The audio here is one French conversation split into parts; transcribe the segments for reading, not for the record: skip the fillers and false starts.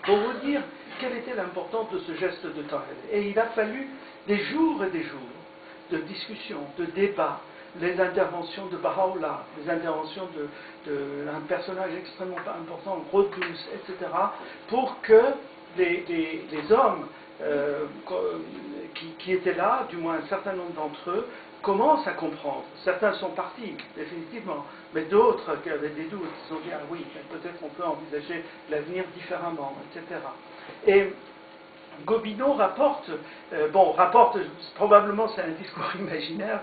pour vous dire quelle était l'importance de ce geste de Tahiré. Et il a fallu des jours et des jours de discussions, de débats, les interventions de Baha'u'llah, les interventions d'un personnage extrêmement important, Rodus, etc., pour que les hommes qui étaient là, du moins un certain nombre d'entre eux, commencent à comprendre. Certains sont partis, définitivement, mais d'autres qui avaient des doutes, se sont dit, ah oui, peut-être qu'on peut envisager l'avenir différemment, etc. Et Gobineau rapporte, probablement c'est un discours imaginaire,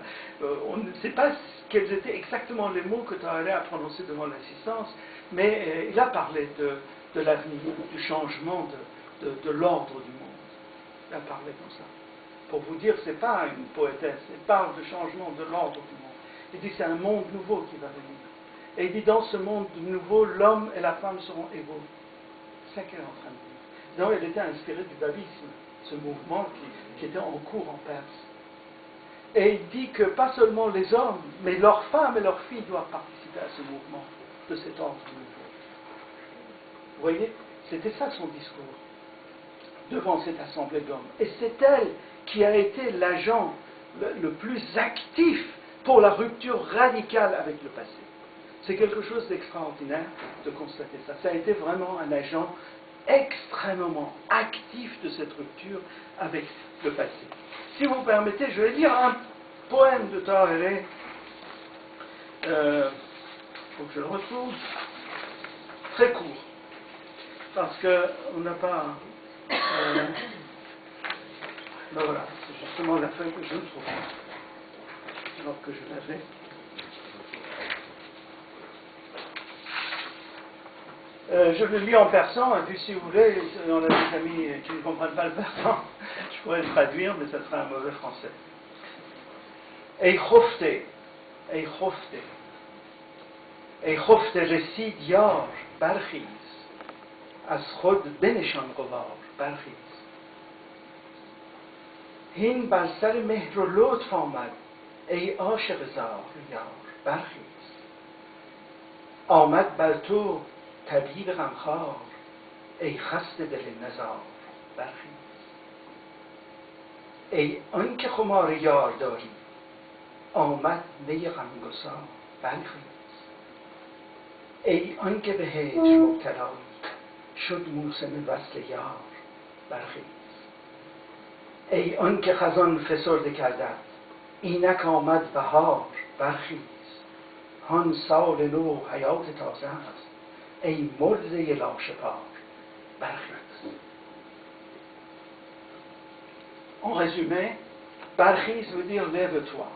on ne sait pas quels étaient exactement les mots que Tahiré a prononcés devant l'assistance, mais il a parlé de l'avenir, du changement de l'ordre du monde. Il a parlé comme ça. Pour vous dire, c'est pas une poétesse, il parle de changement de l'ordre du monde. Il dit c'est un monde nouveau qui va venir. Et il dit dans ce monde nouveau, l'homme et la femme seront égaux. C'est ça qu'elle est en train de dire. Donc elle était inspirée du babisme, ce mouvement qui était en cours en Perse. Et il dit que pas seulement les hommes, mais leurs femmes et leurs filles doivent participer à ce mouvement de cet ordre nouveau. Vous voyez, c'était ça son discours devant cette assemblée d'hommes. Et c'est elle qui a été l'agent le plus actif pour la rupture radicale avec le passé. C'est quelque chose d'extraordinaire de constater ça. Ça a été vraiment un agent extrêmement actif de cette rupture avec le passé. Si vous permettez, je vais lire un poème de Tahiré. Il faut que je le retrouve. Très court. Parce qu'on n'a pas... ben voilà, c'est justement la feuille que je ne trouve pas. Alors que je l'avais. Je le lis en persan, et puis si vous voulez, on a des amis qui ne comprennent pas le persan, je pourrais le traduire, mais ça serait un mauvais français. Ey خفته رسید یار برخیز از خود بنشان غبار برخیز هین بر سر مهر و لطف آمد ای عاشق زار یار برخیز آمد بر تو طبیب غمخوار ای خسته دل نزار برخیز ای آنکه خمار یار داری آمد می غمگسار برخیز ای آنکه به هجر مبتلایی شد موسم وصل یار برخیز ای آنکه خزان فسرده کردت اینک آمد بهار برخیز هان سال نو حیات تازه است ای مرده لاشپار برخیز. En résumé, barkhis veut dire lève-toi.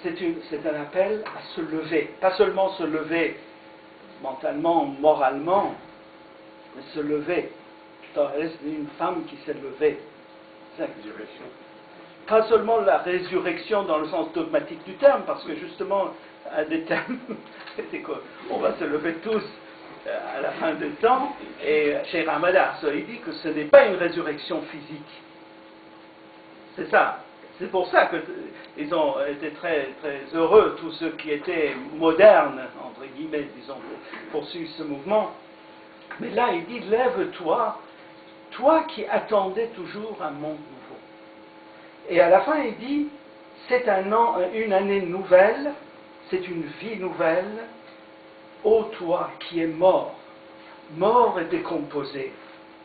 C'est un appel à se lever, pas seulement se lever mentalement, moralement, mais se lever. C'est une femme qui s'est levée. C'est la résurrection. Pas seulement la résurrection dans le sens dogmatique du terme, parce que justement, un des termes, c'est qu'on va se lever tous à la fin du temps, et chez Ramadan, il dit que ce n'est pas une résurrection physique. C'est ça. C'est pour ça qu'ils ont été très, très heureux, tous ceux qui étaient modernes, entre guillemets, disons, pour poursuivre ce mouvement. Mais là, il dit, lève-toi, toi qui attendais toujours un monde nouveau. Et à la fin, il dit, c'est une année nouvelle, c'est une vie nouvelle, ô toi qui es mort et décomposé,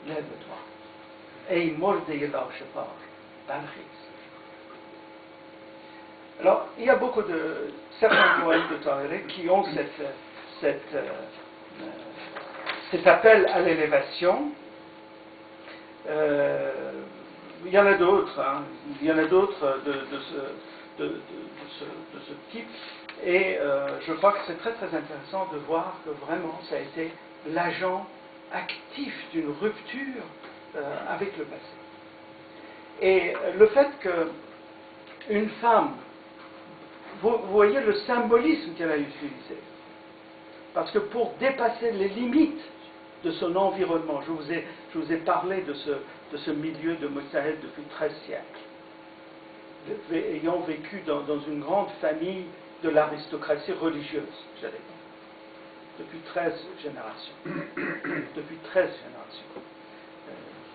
lève-toi. Ey morde lâche-part, barkhis. Alors, il y a beaucoup de certains poèmes de Tahiré qui ont cet appel à l'élévation. Il y en a d'autres, il y en a d'autres de ce type, et je crois que c'est très très intéressant de voir que vraiment ça a été l'agent actif d'une rupture avec le passé. Et le fait qu'une femme, vous voyez le symbolisme qu'elle a utilisé, parce que pour dépasser les limites de son environnement, je vous ai parlé de ce milieu de Mossahed depuis 13 siècles, ayant vécu dans une grande famille de l'aristocratie religieuse, j'allais dire, depuis 13 générations. 13 générations,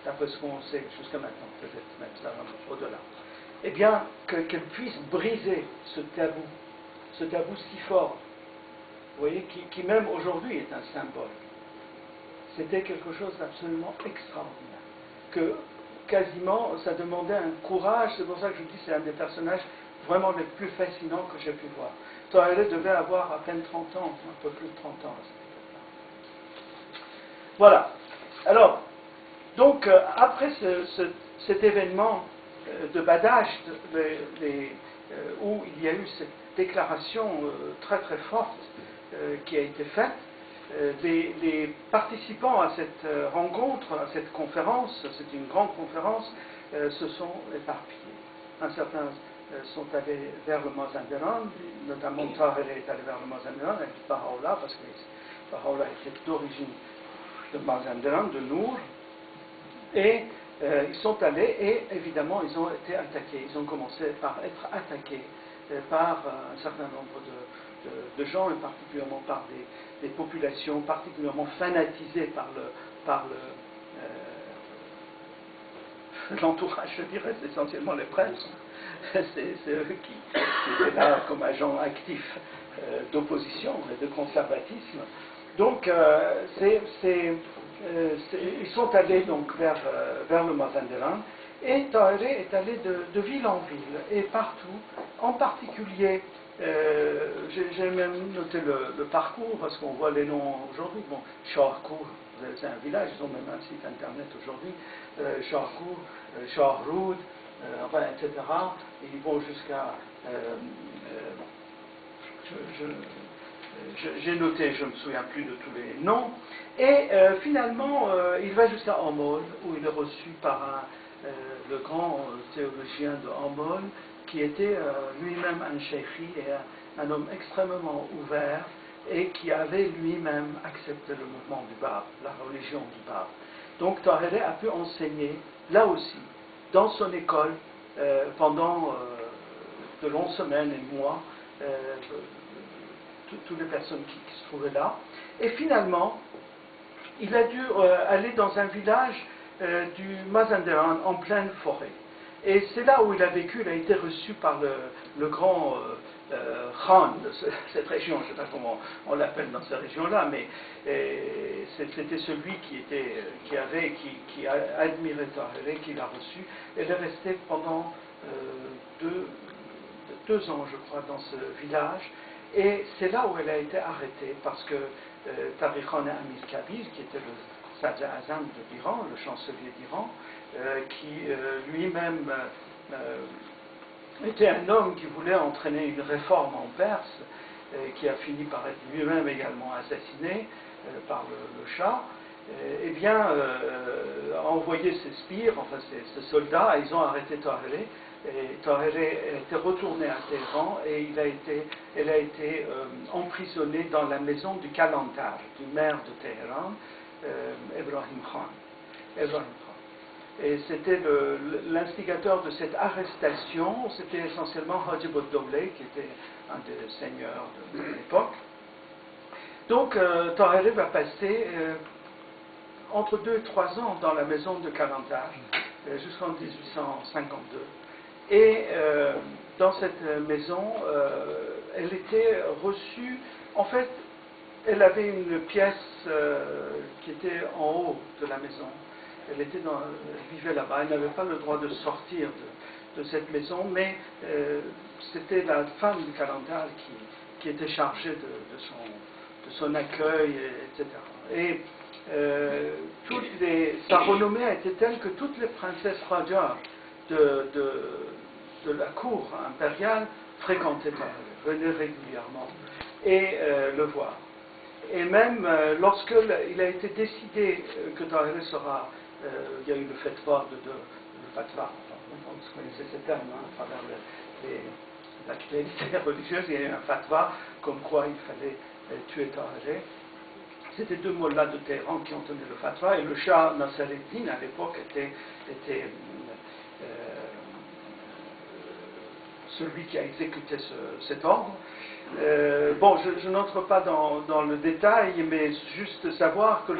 d'après ce qu'on sait jusqu'à maintenant, peut-être même ça va au-delà, eh bien, qu'elle puisse briser ce tabou si fort, vous voyez, qui même aujourd'hui est un symbole. C'était quelque chose d'absolument extraordinaire, que quasiment ça demandait un courage. C'est pour ça que je dis que c'est un des personnages vraiment les plus fascinants que j'ai pu voir. Toharé devait avoir à peine 30 ans, un peu plus de 30 ans à cette époque-là. Voilà. Alors, donc, après cet événement de Badacht, où il y a eu cette déclaration très très forte qui a été faite, les participants à cette rencontre, à cette conférence, c'est une grande conférence, se sont éparpillés. Un certain sont allés vers le Mazanderan, notamment Toharé est allé vers le Mazanderan avec Baha'u'llah, parce que Baha'u'llah était d'origine de Mazanderan, de Nour, et ils sont allés et évidemment ils ont été attaqués. Ils ont commencé par être attaqués par un certain nombre de gens, et particulièrement par des populations particulièrement fanatisées par l'entourage, je dirais, c'est essentiellement les prêtres. C'est eux qui étaient là comme agents actifs d'opposition et de conservatisme. Donc, ils sont allés donc vers le Mazanderan, et Toharé est allé de ville en ville, et partout, en particulier, j'ai même noté le parcours, parce qu'on voit les noms aujourd'hui. Bon, Shaharkour, c'est un village, ils ont même un site internet aujourd'hui, Shaharkour, Shaharroud, enfin, etc. Et ils vont jusqu'à... j'ai noté, je ne me souviens plus de tous les noms, et finalement il va jusqu'à Hormone, où il est reçu par le grand théologien de Hormone, qui était lui-même un cheikhi et un homme extrêmement ouvert, et qui avait lui-même accepté le mouvement du Bab, la religion du Bab. Donc Toharé a pu enseigner, là aussi, dans son école, pendant de longues semaines et mois, toutes les personnes qui se trouvaient là. Et finalement, il a dû aller dans un village du Mazanderan, en pleine forêt. Et c'est là où il a vécu. Il a été reçu par le grand Khan de cette région. Je ne sais pas comment on l'appelle dans cette région-là, mais c'était celui qui admirait Toharé, qui l'a reçu. Et il est resté pendant 2 ans, je crois, dans ce village. Et c'est là où elle a été arrêtée, parce que Tariq Khan Amir Kabir, qui était le Sadr Azam de l'Iran, le chancelier d'Iran, qui lui-même était un homme qui voulait entraîner une réforme en Perse, qui a fini par être lui-même également assassiné par le Shah, eh bien, a envoyé ses sbires, enfin ses soldats, et ils ont arrêté Toharé. Et Toharé était retourné à Téhéran, et elle a été emprisonnée dans la maison du Kalantar, du maire de Téhéran, Ebrahim Khan. Et c'était l'instigateur de cette arrestation, c'était essentiellement Hajib al-Dawleh, qui était un des seigneurs de l'époque. Donc Toharé va passer entre 2 et 3 ans dans la maison de Kalantar, jusqu'en 1852. Et dans cette maison, elle était reçue, en fait, elle avait une pièce qui était en haut de la maison. Elle vivait là-bas, elle n'avait pas le droit de sortir de cette maison, mais c'était la femme du Kalantar qui était chargée de son accueil, etc. Et sa renommée a été telle que toutes les princesses Rajar de la cour impériale fréquentaient Toharé, venaient régulièrement et le voir. Et même lorsqu'il a été décidé que Toharé sera, il y a eu le fatwa, le fatwa, vous connaissez ce terme, à travers l'actualité religieuse, il y a eu un fatwa comme quoi il fallait tuer Toharé. C'était 2 mollahs de Téhéran qui ont tenu le fatwa, et le Shah Nasser al-Din à l'époque était celui qui a exécuté cet ordre. Bon, je n'entre pas dans le détail, mais juste savoir que